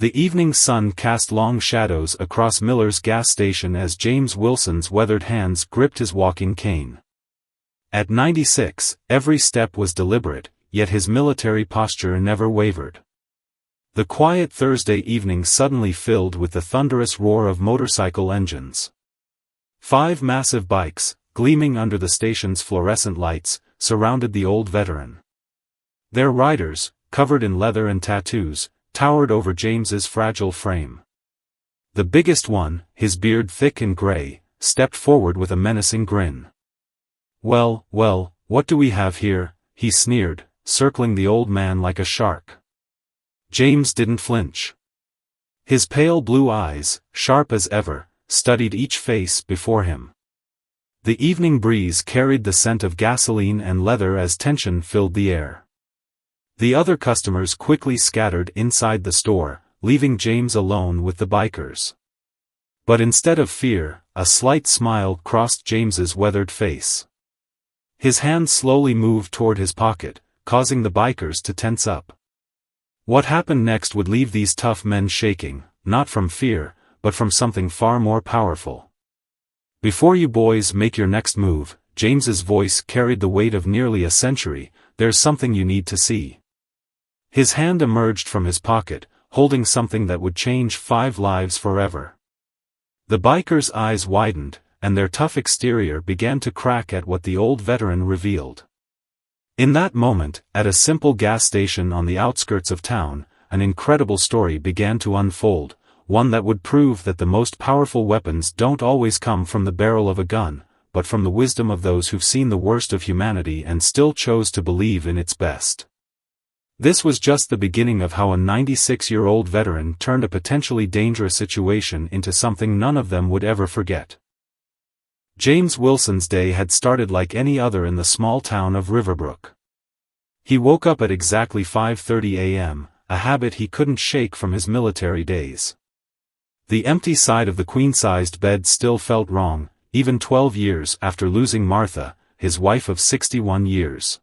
The evening sun cast long shadows across Miller's gas station as James Wilson's weathered hands gripped his walking cane. At 96, every step was deliberate, yet his military posture never wavered. The quiet Thursday evening suddenly filled with the thunderous roar of motorcycle engines. 5 massive bikes, gleaming under the station's fluorescent lights, surrounded the old veteran. Their riders, covered in leather and tattoos, towered over James's fragile frame. The biggest one, his beard thick and gray, stepped forward with a menacing grin. "Well, well, what do we have here?" he sneered, circling the old man like a shark. James didn't flinch. His pale blue eyes, sharp as ever, studied each face before him. The evening breeze carried the scent of gasoline and leather as tension filled the air. The other customers quickly scattered inside the store, leaving James alone with the bikers. But instead of fear, a slight smile crossed James's weathered face. His hand slowly moved toward his pocket, causing the bikers to tense up. What happened next would leave these tough men shaking, not from fear, but from something far more powerful. "Before you boys make your next move," James's voice carried the weight of nearly a century, "there's something you need to see." His hand emerged from his pocket, holding something that would change 5 lives forever. The bikers' eyes widened, and their tough exterior began to crack at what the old veteran revealed. In that moment, at a simple gas station on the outskirts of town, an incredible story began to unfold, one that would prove that the most powerful weapons don't always come from the barrel of a gun, but from the wisdom of those who've seen the worst of humanity and still chose to believe in its best. This was just the beginning of how a 96-year-old veteran turned a potentially dangerous situation into something none of them would ever forget. James Wilson's day had started like any other in the small town of Riverbrook. He woke up at exactly 5:30 a.m., a habit he couldn't shake from his military days. The empty side of the queen-sized bed still felt wrong, even 12 years after losing Martha, his wife of 61 years.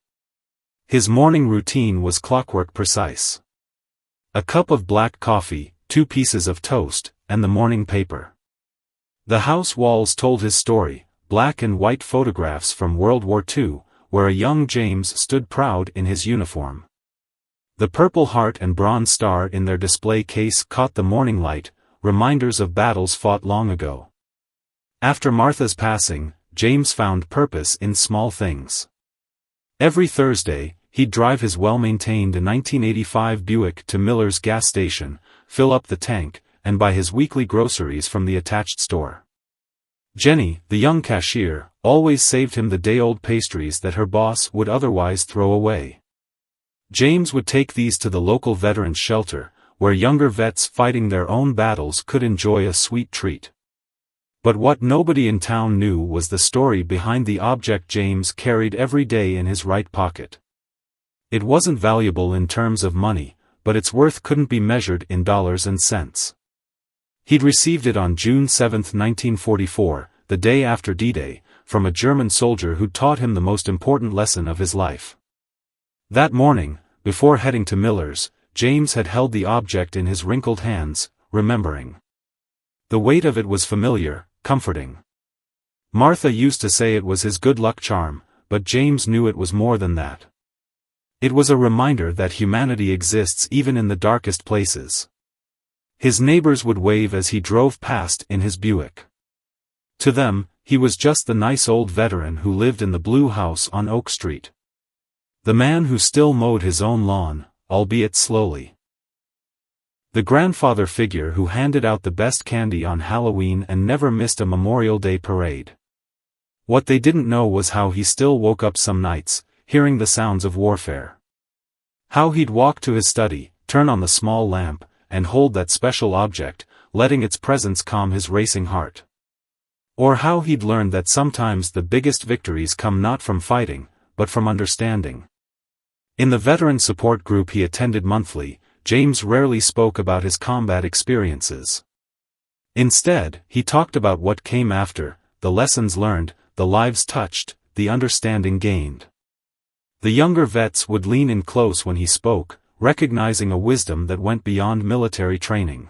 His morning routine was clockwork precise. A cup of black coffee, 2 pieces of toast, and the morning paper. The house walls told his story, black and white photographs from World War II, where a young James stood proud in his uniform. The Purple Heart and Bronze Star in their display case caught the morning light, reminders of battles fought long ago. After Martha's passing, James found purpose in small things. Every Thursday, he'd drive his well-maintained 1985 Buick to Miller's gas station, fill up the tank, and buy his weekly groceries from the attached store. Jenny, the young cashier, always saved him the day-old pastries that her boss would otherwise throw away. James would take these to the local veterans' shelter, where younger vets fighting their own battles could enjoy a sweet treat. But what nobody in town knew was the story behind the object James carried every day in his right pocket. It wasn't valuable in terms of money, but its worth couldn't be measured in dollars and cents. He'd received it on June 7, 1944, the day after D-Day, from a German soldier who'd taught him the most important lesson of his life. That morning, before heading to Miller's, James had held the object in his wrinkled hands, remembering. The weight of it was familiar, comforting. Martha used to say it was his good luck charm, but James knew it was more than that. It was a reminder that humanity exists even in the darkest places. His neighbors would wave as he drove past in his Buick. To them, he was just the nice old veteran who lived in the blue house on Oak Street. The man who still mowed his own lawn, albeit slowly. The grandfather figure who handed out the best candy on Halloween and never missed a Memorial Day parade. What they didn't know was how he still woke up some nights, hearing the sounds of warfare. How he'd walk to his study, turn on the small lamp, and hold that special object, letting its presence calm his racing heart. Or how he'd learned that sometimes the biggest victories come not from fighting, but from understanding. In the veteran support group he attended monthly, James rarely spoke about his combat experiences. Instead, he talked about what came after, the lessons learned, the lives touched, the understanding gained. The younger vets would lean in close when he spoke, recognizing a wisdom that went beyond military training.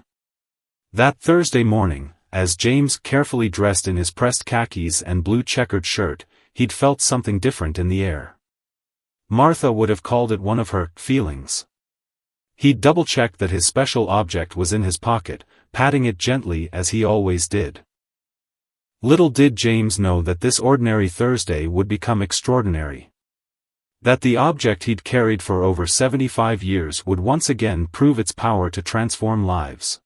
That Thursday morning, as James carefully dressed in his pressed khakis and blue checkered shirt, he'd felt something different in the air. Martha would have called it one of her feelings. He'd double-checked that his special object was in his pocket, patting it gently as he always did. Little did James know that this ordinary Thursday would become extraordinary. That the object he'd carried for over 75 years would once again prove its power to transform lives.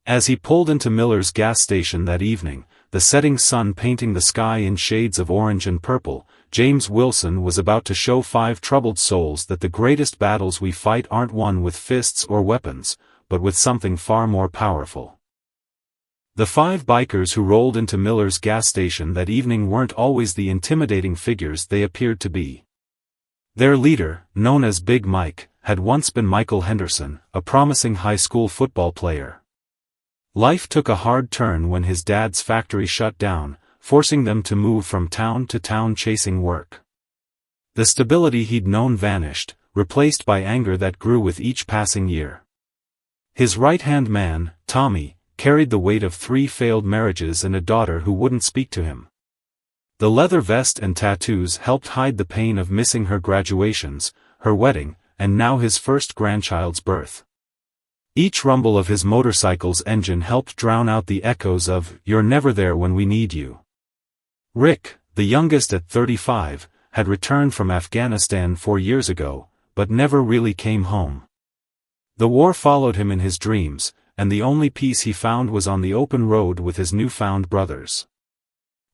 As he pulled into Miller's gas station that evening, the setting sun painting the sky in shades of orange and purple, James Wilson was about to show 5 troubled souls that the greatest battles we fight aren't won with fists or weapons, but with something far more powerful. The 5 bikers who rolled into Miller's gas station that evening weren't always the intimidating figures they appeared to be. Their leader, known as Big Mike, had once been Michael Henderson, a promising high school football player. Life took a hard turn when his dad's factory shut down, forcing them to move from town to town chasing work. The stability he'd known vanished, replaced by anger that grew with each passing year. His right-hand man, Tommy, carried the weight of 3 failed marriages and a daughter who wouldn't speak to him. The leather vest and tattoos helped hide the pain of missing her graduations, her wedding, and now his first grandchild's birth. Each rumble of his motorcycle's engine helped drown out the echoes of, "You're never there when we need you." Rick, the youngest at 35, had returned from Afghanistan 4 years ago, but never really came home. The war followed him in his dreams, and the only peace he found was on the open road with his newfound brothers.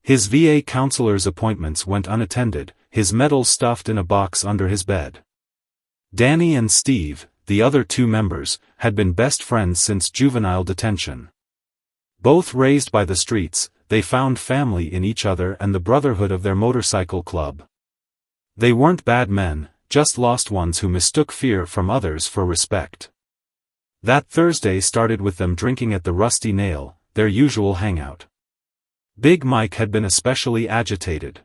His VA counselor's appointments went unattended, his medals stuffed in a box under his bed. Danny and Steve, the other 2 members, had been best friends since juvenile detention. Both raised by the streets, they found family in each other and the brotherhood of their motorcycle club. They weren't bad men, just lost ones who mistook fear from others for respect. That Thursday started with them drinking at the Rusty Nail, their usual hangout. Big Mike had been especially agitated.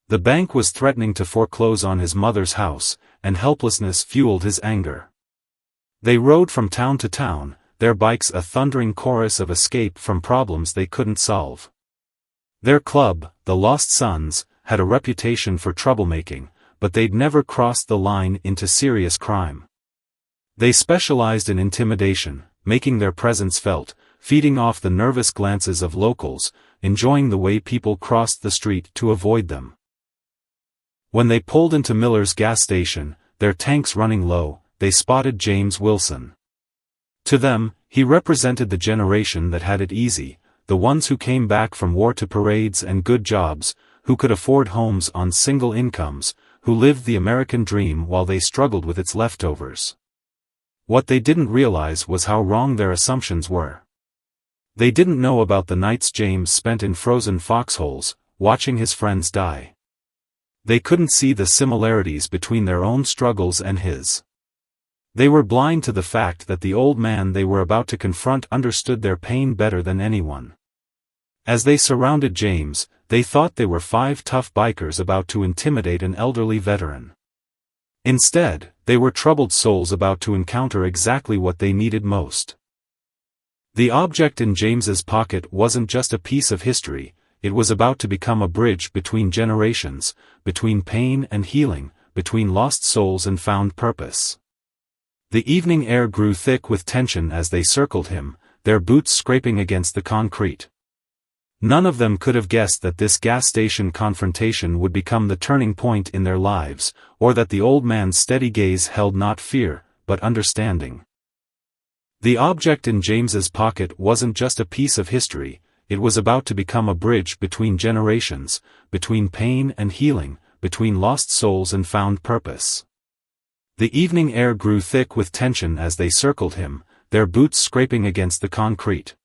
The bank was threatening to foreclose on his mother's house, and helplessness fueled his anger. They rode from town to town, their bikes a thundering chorus of escape from problems they couldn't solve. Their club, the Lost Sons, had a reputation for troublemaking, but they'd never crossed the line into serious crime. They specialized in intimidation, making their presence felt, feeding off the nervous glances of locals, enjoying the way people crossed the street to avoid them. When they pulled into Miller's gas station, their tanks running low, they spotted James Wilson. To them, he represented the generation that had it easy, the ones who came back from war to parades and good jobs, who could afford homes on single incomes, who lived the American dream while they struggled with its leftovers. What they didn't realize was how wrong their assumptions were. They didn't know about the nights James spent in frozen foxholes, watching his friends die. They couldn't see the similarities between their own struggles and his. They were blind to the fact that the old man they were about to confront understood their pain better than anyone. As they surrounded James, they thought they were 5 tough bikers about to intimidate an elderly veteran. Instead, they were troubled souls about to encounter exactly what they needed most. The object in James's pocket wasn't just a piece of history, it was about to become a bridge between generations, between pain and healing, between lost souls and found purpose. The evening air grew thick with tension as they circled him, their boots scraping against the concrete. None of them could have guessed that this gas station confrontation would become the turning point in their lives, or that the old man's steady gaze held not fear, but understanding. The object in James's pocket wasn't just a piece of history, it was about to become a bridge between generations, between pain and healing, between lost souls and found purpose. The evening air grew thick with tension as they circled him, their boots scraping against the concrete.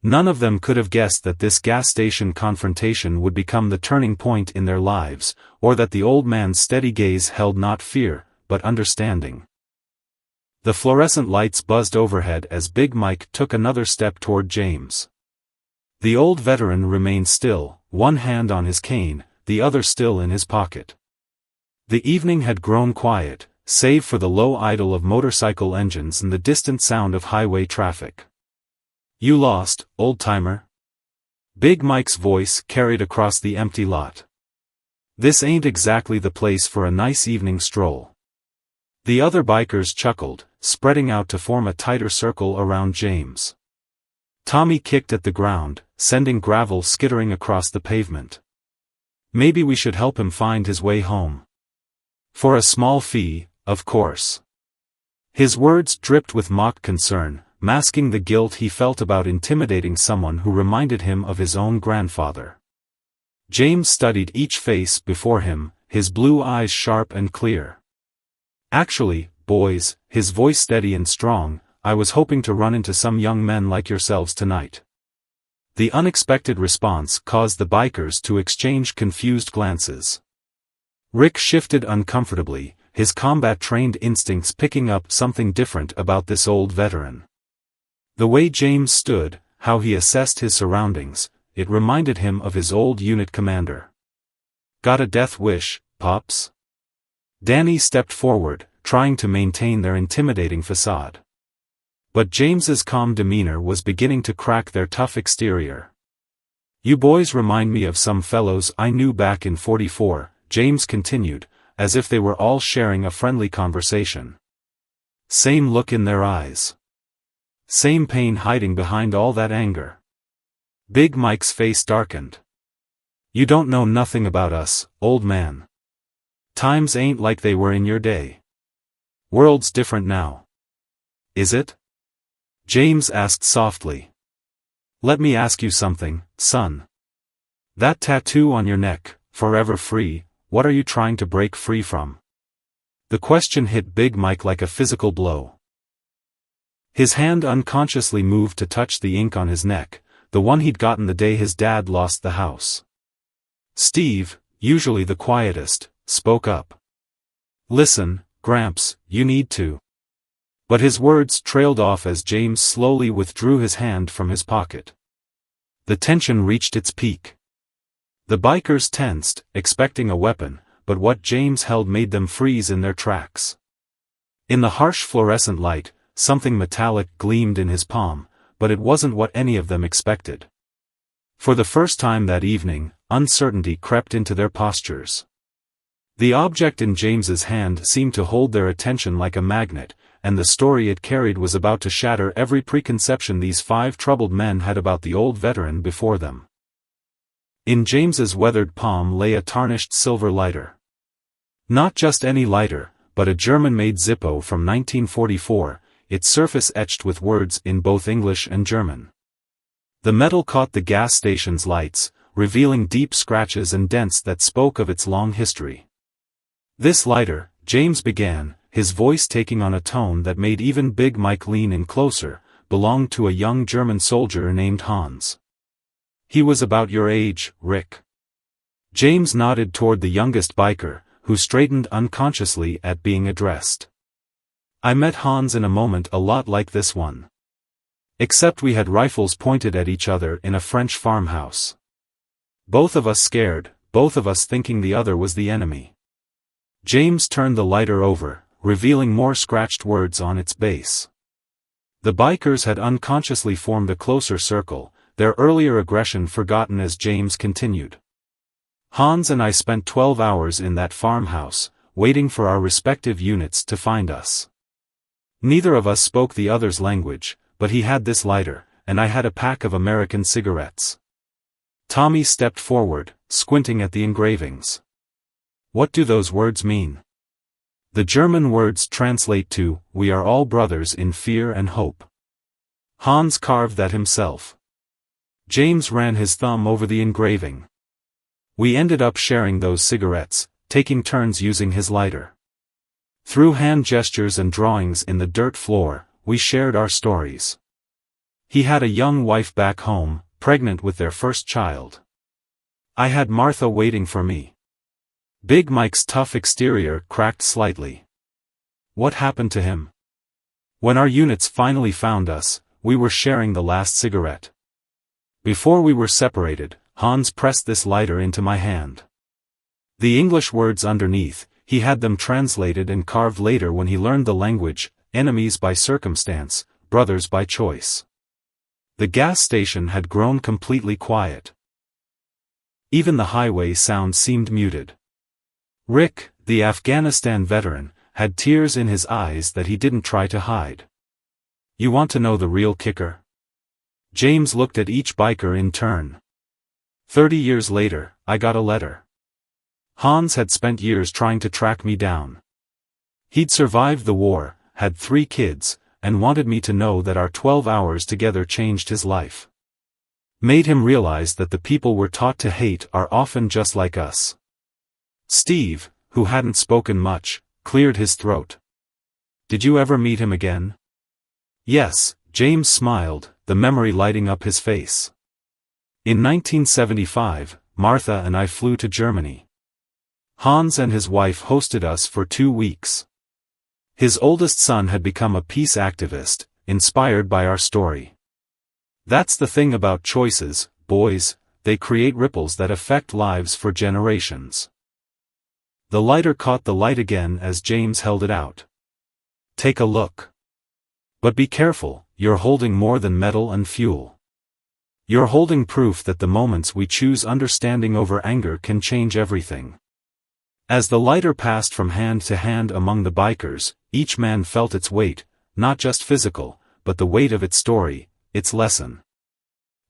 None of them could have guessed that this gas station confrontation would become the turning point in their lives, or that the old man's steady gaze held not fear, but understanding. The fluorescent lights buzzed overhead as Big Mike took another step toward James. The old veteran remained still, one hand on his cane, the other still in his pocket. The evening had grown quiet, save for the low idle of motorcycle engines and the distant sound of highway traffic. "You lost, old-timer?" Big Mike's voice carried across the empty lot. "This ain't exactly the place for a nice evening stroll." The other bikers chuckled, spreading out to form a tighter circle around James. Tommy kicked at the ground, sending gravel skittering across the pavement. "Maybe we should help him find his way home." "For a small fee, of course." His words dripped with mock concern, masking the guilt he felt about intimidating someone who reminded him of his own grandfather. James studied each face before him, his blue eyes sharp and clear. "Actually, boys," his voice steady and strong, "I was hoping to run into some young men like yourselves tonight." The unexpected response caused the bikers to exchange confused glances. Rick shifted uncomfortably, his combat-trained instincts picking up something different about this old veteran. The way James stood, how he assessed his surroundings, it reminded him of his old unit commander. "Got a death wish, Pops?" Danny stepped forward, trying to maintain their intimidating facade. But James's calm demeanor was beginning to crack their tough exterior. "You boys remind me of some fellows I knew back in '44, James continued, as if they were all sharing a friendly conversation. "Same look in their eyes. Same pain hiding behind all that anger." Big Mike's face darkened. "You don't know nothing about us, old man. Times ain't like they were in your day. World's different now." "Is it?" James asked softly. "Let me ask you something, son. That tattoo on your neck, 'Forever Free,' what are you trying to break free from?" The question hit Big Mike like a physical blow. His hand unconsciously moved to touch the ink on his neck, the one he'd gotten the day his dad lost the house. Steve, usually the quietest, spoke up. "Listen, Gramps, you need to." But his words trailed off as James slowly withdrew his hand from his pocket. The tension reached its peak. The bikers tensed, expecting a weapon, but what James held made them freeze in their tracks. In the harsh fluorescent light, something metallic gleamed in his palm, but it wasn't what any of them expected. For the first time that evening, uncertainty crept into their postures. The object in James's hand seemed to hold their attention like a magnet, and the story it carried was about to shatter every preconception these five troubled men had about the old veteran before them. In James's weathered palm lay a tarnished silver lighter. Not just any lighter, but a German-made Zippo from 1944, its surface etched with words in both English and German. The metal caught the gas station's lights, revealing deep scratches and dents that spoke of its long history. "This lighter," James began, his voice taking on a tone that made even Big Mike lean in closer, "belonged to a young German soldier named Hans. He was about your age, Rick." James nodded toward the youngest biker, who straightened unconsciously at being addressed. "I met Hans in a moment a lot like this one. Except we had rifles pointed at each other in a French farmhouse. Both of us scared, both of us thinking the other was the enemy." James turned the lighter over, revealing more scratched words on its base. The bikers had unconsciously formed a closer circle, their earlier aggression forgotten as James continued. "Hans and I spent 12 hours in that farmhouse, waiting for our respective units to find us. Neither of us spoke the other's language, but he had this lighter, and I had a pack of American cigarettes." Tommy stepped forward, squinting at the engravings. "What do those words mean?" "The German words translate to, 'We are all brothers in fear and hope.' Hans carved that himself." James ran his thumb over the engraving. "We ended up sharing those cigarettes, taking turns using his lighter. Through hand gestures and drawings in the dirt floor, we shared our stories. He had a young wife back home, pregnant with their first child. I had Martha waiting for me." Big Mike's tough exterior cracked slightly. "What happened to him?" "When our units finally found us, we were sharing the last cigarette. Before we were separated, Hans pressed this lighter into my hand. The English words underneath, he had them translated and carved later when he learned the language, enemies by circumstance, brothers by choice. The gas station had grown completely quiet. Even the highway sound seemed muted. Rick, the Afghanistan veteran, had tears in his eyes that he didn't try to hide. You want to know the real kicker? James looked at each biker in turn. 30 years later, I got a letter. Hans had spent years trying to track me down. He'd survived the war, had 3 kids, and wanted me to know that our 12 hours together changed his life. Made him realize that the people we're taught to hate are often just like us. Steve, who hadn't spoken much, cleared his throat. Did you ever meet him again? Yes, James smiled, the memory lighting up his face. In 1975, Martha and I flew to Germany. Hans and his wife hosted us for 2 weeks. His oldest son had become a peace activist, inspired by our story. That's the thing about choices, boys, they create ripples that affect lives for generations. The lighter caught the light again as James held it out. Take a look. But be careful, you're holding more than metal and fuel. You're holding proof that the moments we choose understanding over anger can change everything. As the lighter passed from hand to hand among the bikers, each man felt its weight, not just physical, but the weight of its story, its lesson.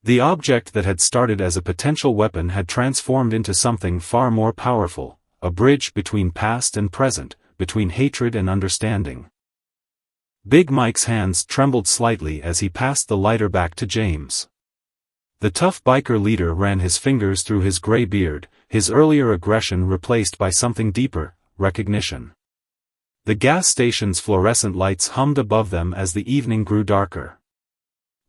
The object that had started as a potential weapon had transformed into something far more powerful, a bridge between past and present, between hatred and understanding. Big Mike's hands trembled slightly as he passed the lighter back to James. The tough biker leader ran his fingers through his gray beard, his earlier aggression replaced by something deeper, recognition. The gas station's fluorescent lights hummed above them as the evening grew darker.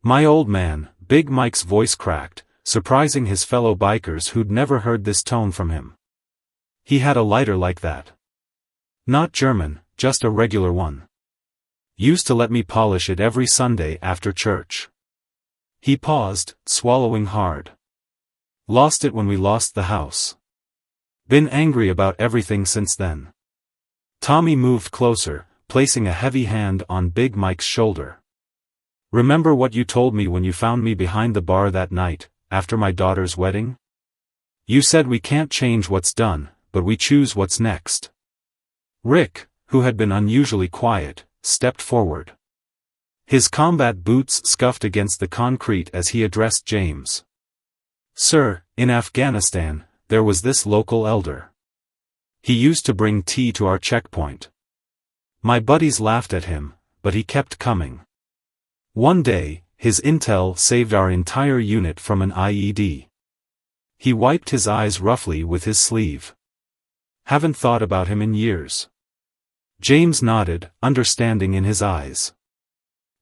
My old man, Big Mike's voice cracked, surprising his fellow bikers who'd never heard this tone from him. He had a lighter like that. Not German, just a regular one. Used to let me polish it every Sunday after church. He paused, swallowing hard. Lost it when we lost the house. Been angry about everything since then. Tommy moved closer, placing a heavy hand on Big Mike's shoulder. Remember what you told me when you found me behind the bar that night, after my daughter's wedding? You said we can't change what's done, but we choose what's next. Rick, who had been unusually quiet, stepped forward. His combat boots scuffed against the concrete as he addressed James. Sir, in Afghanistan, there was this local elder. He used to bring tea to our checkpoint. My buddies laughed at him, but he kept coming. One day, his intel saved our entire unit from an IED. He wiped his eyes roughly with his sleeve. Haven't thought about him in years. James nodded, understanding in his eyes.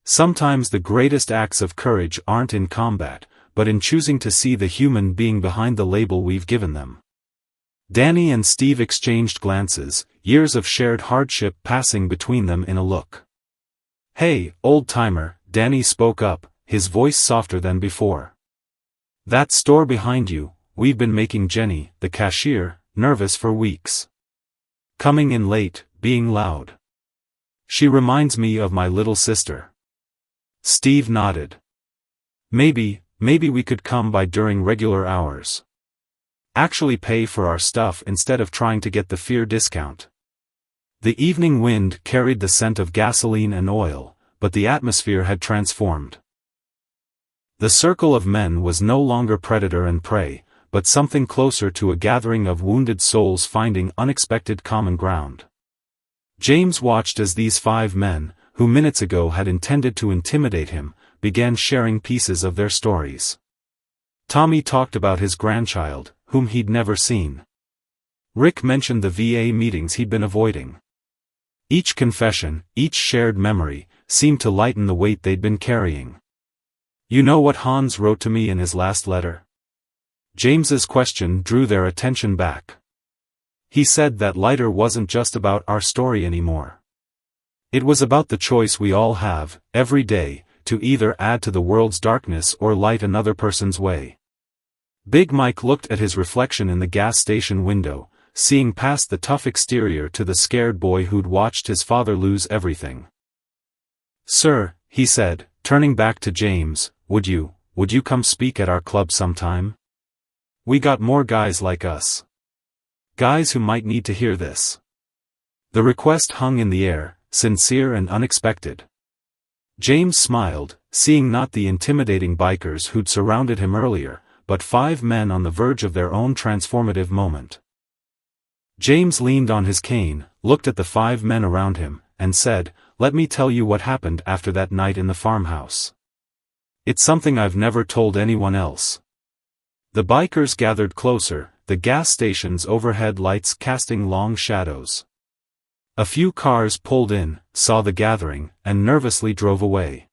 Sometimes the greatest acts of courage aren't in combat, but in choosing to see the human being behind the label we've given them. Danny and Steve exchanged glances, years of shared hardship passing between them in a look. Hey, old-timer, Danny spoke up, his voice softer than before. That store behind you, we've been making Jenny, the cashier, nervous for weeks. Coming in late, being loud. She reminds me of my little sister. Steve nodded. Maybe we could come by during regular hours. Actually pay for our stuff instead of trying to get the fear discount. The evening wind carried the scent of gasoline and oil, but the atmosphere had transformed. The circle of men was no longer predator and prey, but something closer to a gathering of wounded souls finding unexpected common ground. James watched as these 5 men, who minutes ago had intended to intimidate him, began sharing pieces of their stories. Tommy talked about his grandchild, whom he'd never seen. Rick mentioned the VA meetings he'd been avoiding. Each confession, each shared memory, seemed to lighten the weight they'd been carrying. You know what Hans wrote to me in his last letter? James's question drew their attention back. He said that lighter wasn't just about our story anymore. It was about the choice we all have, every day, to either add to the world's darkness or light another person's way. Big Mike looked at his reflection in the gas station window, seeing past the tough exterior to the scared boy who'd watched his father lose everything. "Sir," he said, turning back to James, would you come speak at our club sometime? We got more guys like us. Guys who might need to hear this." The request hung in the air, sincere and unexpected. James smiled, seeing not the intimidating bikers who'd surrounded him earlier, but 5 men on the verge of their own transformative moment. James leaned on his cane, looked at the 5 men around him, and said, "Let me tell you what happened after that night in the farmhouse. It's something I've never told anyone else." The bikers gathered closer, the gas station's overhead lights casting long shadows. A few cars pulled in, saw the gathering, and nervously drove away.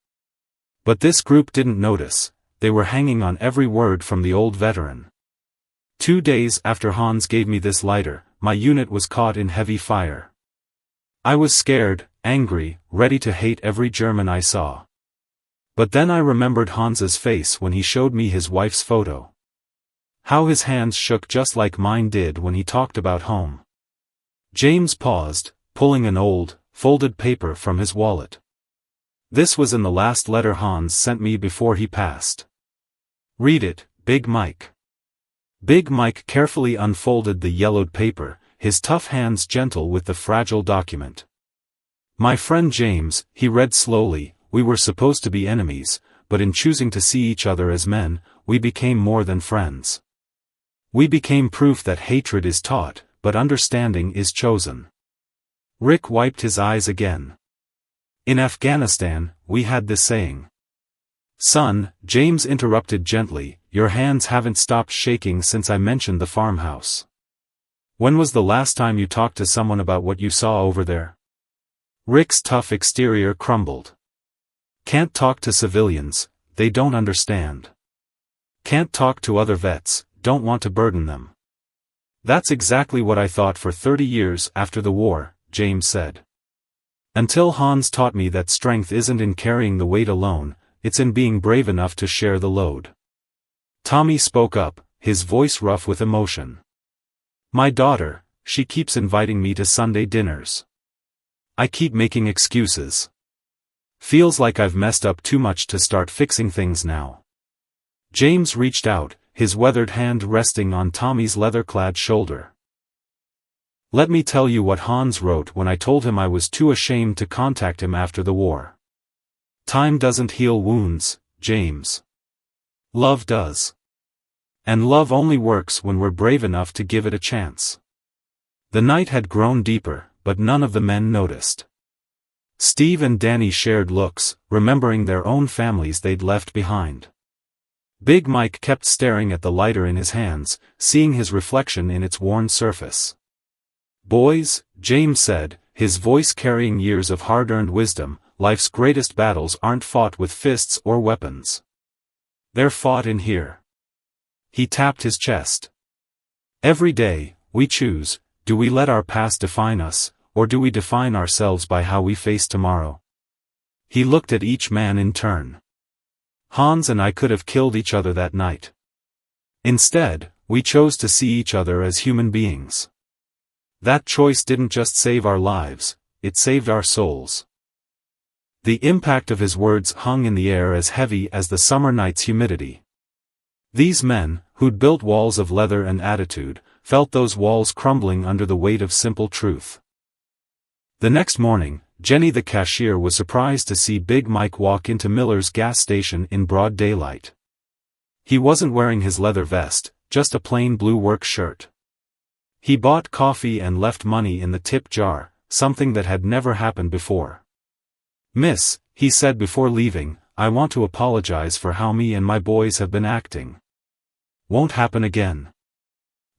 But this group didn't notice, they were hanging on every word from the old veteran. 2 days after Hans gave me this lighter, my unit was caught in heavy fire. I was scared, angry, ready to hate every German I saw. But then I remembered Hans's face when he showed me his wife's photo. How his hands shook just like mine did when he talked about home. James paused, pulling an old, folded paper from his wallet. This was in the last letter Hans sent me before he passed. "Read it, Big Mike." Big Mike carefully unfolded the yellowed paper, his tough hands gentle with the fragile document. "My friend James," he read slowly, "we were supposed to be enemies, but in choosing to see each other as men, we became more than friends. We became proof that hatred is taught, but understanding is chosen." Rick wiped his eyes again. "In Afghanistan, we had this saying." "Son," James interrupted gently, "your hands haven't stopped shaking since I mentioned the farmhouse. When was the last time you talked to someone about what you saw over there?" Rick's tough exterior crumbled. "Can't talk to civilians, they don't understand. Can't talk to other vets, don't want to burden them." "That's exactly what I thought for 30 years after the war," James said. "Until Hans taught me that strength isn't in carrying the weight alone, it's in being brave enough to share the load." Tommy spoke up, his voice rough with emotion. "My daughter, she keeps inviting me to Sunday dinners. I keep making excuses. Feels like I've messed up too much to start fixing things now." James reached out, his weathered hand resting on Tommy's leather-clad shoulder. "Let me tell you what Hans wrote when I told him I was too ashamed to contact him after the war. Time doesn't heal wounds, James. Love does. And love only works when we're brave enough to give it a chance." The night had grown deeper, but none of the men noticed. Steve and Danny shared looks, remembering their own families they'd left behind. Big Mike kept staring at the lighter in his hands, seeing his reflection in its worn surface. "Boys," James said, his voice carrying years of hard-earned wisdom, "life's greatest battles aren't fought with fists or weapons. They're fought in here." He tapped his chest. "Every day, we choose, do we let our past define us, or do we define ourselves by how we face tomorrow?" He looked at each man in turn. "Hans and I could have killed each other that night. Instead, we chose to see each other as human beings. That choice didn't just save our lives, it saved our souls." The impact of his words hung in the air as heavy as the summer night's humidity. These men, who'd built walls of leather and attitude, felt those walls crumbling under the weight of simple truth. The next morning, Jenny the cashier was surprised to see Big Mike walk into Miller's gas station in broad daylight. He wasn't wearing his leather vest, just a plain blue work shirt. He bought coffee and left money in the tip jar, something that had never happened before. "Miss," he said before leaving, "I want to apologize for how me and my boys have been acting. Won't happen again."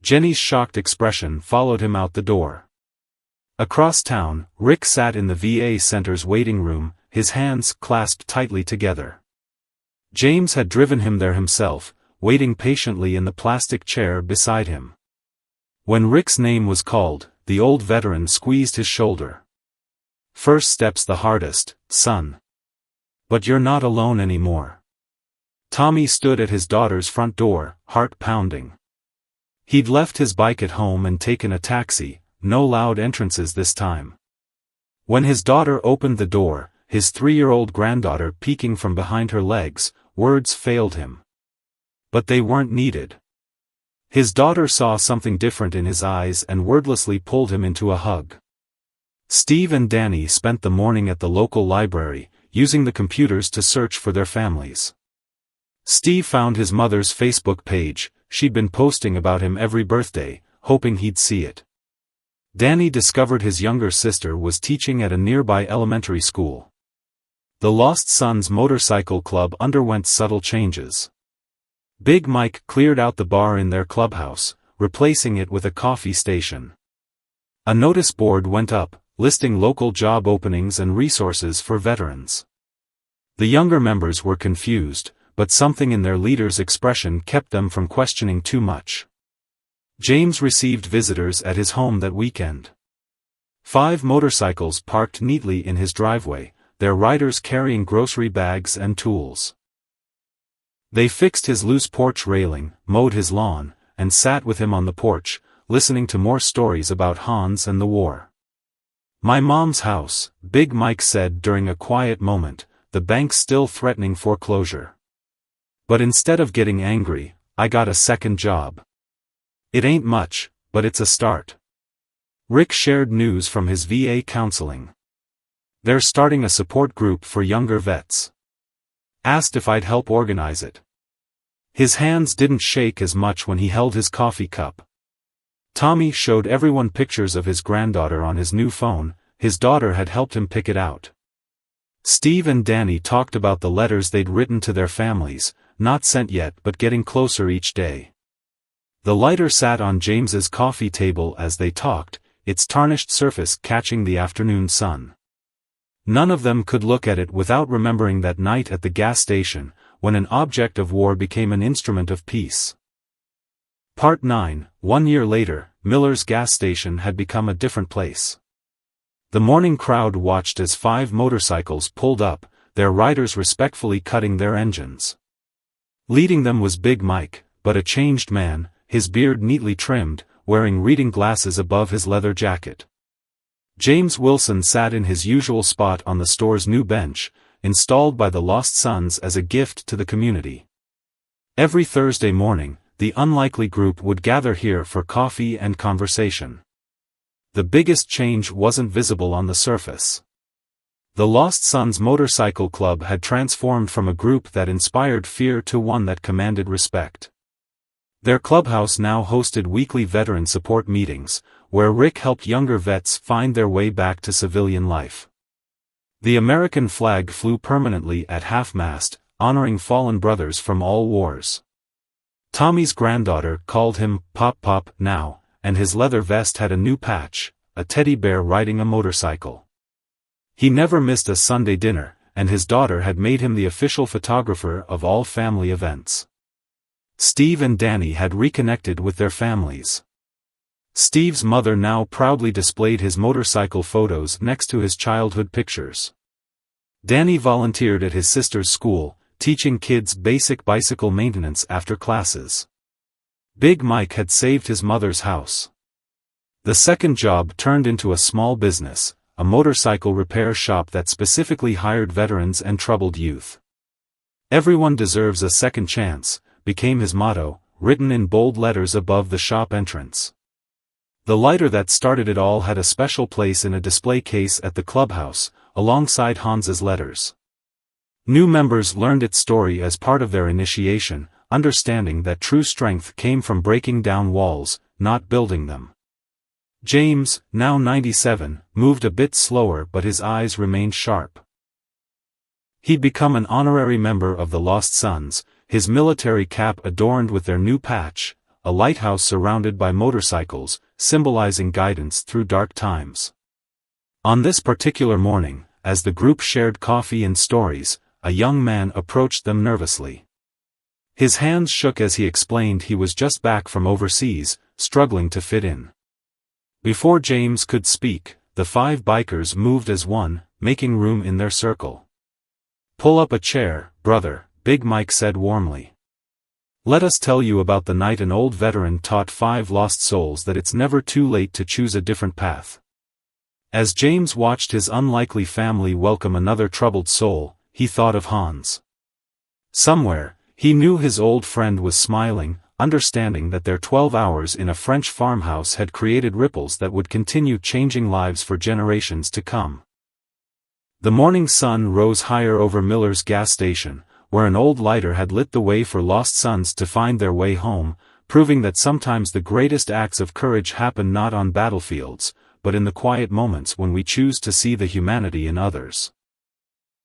Jenny's shocked expression followed him out the door. Across town, Rick sat in the VA Center's waiting room, his hands clasped tightly together. James had driven him there himself, waiting patiently in the plastic chair beside him. When Rick's name was called, the old veteran squeezed his shoulder. "First step's the hardest, son. But you're not alone anymore." Tommy stood at his daughter's front door, heart pounding. He'd left his bike at home and taken a taxi, no loud entrances this time. When his daughter opened the door, his 3-year-old granddaughter peeking from behind her legs, words failed him. But they weren't needed. His daughter saw something different in his eyes and wordlessly pulled him into a hug. Steve and Danny spent the morning at the local library, using the computers to search for their families. Steve found his mother's Facebook page. She'd been posting about him every birthday, hoping he'd see it. Danny discovered his younger sister was teaching at a nearby elementary school. The Lost Sons Motorcycle Club underwent subtle changes. Big Mike cleared out the bar in their clubhouse, replacing it with a coffee station. A notice board went up, listing local job openings and resources for veterans. The younger members were confused, but something in their leader's expression kept them from questioning too much. James received visitors at his home that weekend. 5 motorcycles parked neatly in his driveway, their riders carrying grocery bags and tools. They fixed his loose porch railing, mowed his lawn, and sat with him on the porch, listening to more stories about Hans and the war. "My mom's house," Big Mike said during a quiet moment, "the bank's still threatening foreclosure. But instead of getting angry, I got a second job. It ain't much, but it's a start." Rick shared news from his VA counseling. "They're starting a support group for younger vets. Asked if I'd help organize it." His hands didn't shake as much when he held his coffee cup. Tommy showed everyone pictures of his granddaughter on his new phone. His daughter had helped him pick it out. Steve and Danny talked about the letters they'd written to their families, not sent yet but getting closer each day. The lighter sat on James's coffee table as they talked, its tarnished surface catching the afternoon sun. None of them could look at it without remembering that night at the gas station, when an object of war became an instrument of peace. Part 9. 1 year later, Miller's gas station had become a different place. The morning crowd watched as 5 motorcycles pulled up, their riders respectfully cutting their engines. Leading them was Big Mike, but a changed man, his beard neatly trimmed, wearing reading glasses above his leather jacket. James Wilson sat in his usual spot on the store's new bench, installed by the Lost Sons as a gift to the community. Every Thursday morning, the unlikely group would gather here for coffee and conversation. The biggest change wasn't visible on the surface. The Lost Sons Motorcycle Club had transformed from a group that inspired fear to one that commanded respect. Their clubhouse now hosted weekly veteran support meetings, where Rick helped younger vets find their way back to civilian life. The American flag flew permanently at half-mast, honoring fallen brothers from all wars. Tommy's granddaughter called him Pop Pop now, and his leather vest had a new patch, a teddy bear riding a motorcycle. He never missed a Sunday dinner, and his daughter had made him the official photographer of all family events. Steve and Danny had reconnected with their families. Steve's mother now proudly displayed his motorcycle photos next to his childhood pictures. Danny volunteered at his sister's school, teaching kids basic bicycle maintenance after classes. Big Mike had saved his mother's house. The second job turned into a small business, a motorcycle repair shop that specifically hired veterans and troubled youth. "Everyone deserves a second chance," became his motto, written in bold letters above the shop entrance. The lighter that started it all had a special place in a display case at the clubhouse, alongside Hans's letters. New members learned its story as part of their initiation, understanding that true strength came from breaking down walls, not building them. James, now 97, moved a bit slower but his eyes remained sharp. He'd become an honorary member of the Lost Sons, his military cap adorned with their new patch, a lighthouse surrounded by motorcycles, symbolizing guidance through dark times. On this particular morning, as the group shared coffee and stories, a young man approached them nervously. His hands shook as he explained he was just back from overseas, struggling to fit in. Before James could speak, the 5 bikers moved as one, making room in their circle. "Pull up a chair, brother," Big Mike said warmly. Let us tell you about the night an old veteran taught 5 lost souls that it's never too late to choose a different path. As James watched his unlikely family welcome another troubled soul, he thought of Hans. Somewhere, he knew his old friend was smiling, understanding that their 12 hours in a French farmhouse had created ripples that would continue changing lives for generations to come. The morning sun rose higher over Miller's gas station, where an old lighter had lit the way for lost sons to find their way home, proving that sometimes the greatest acts of courage happen not on battlefields, but in the quiet moments when we choose to see the humanity in others.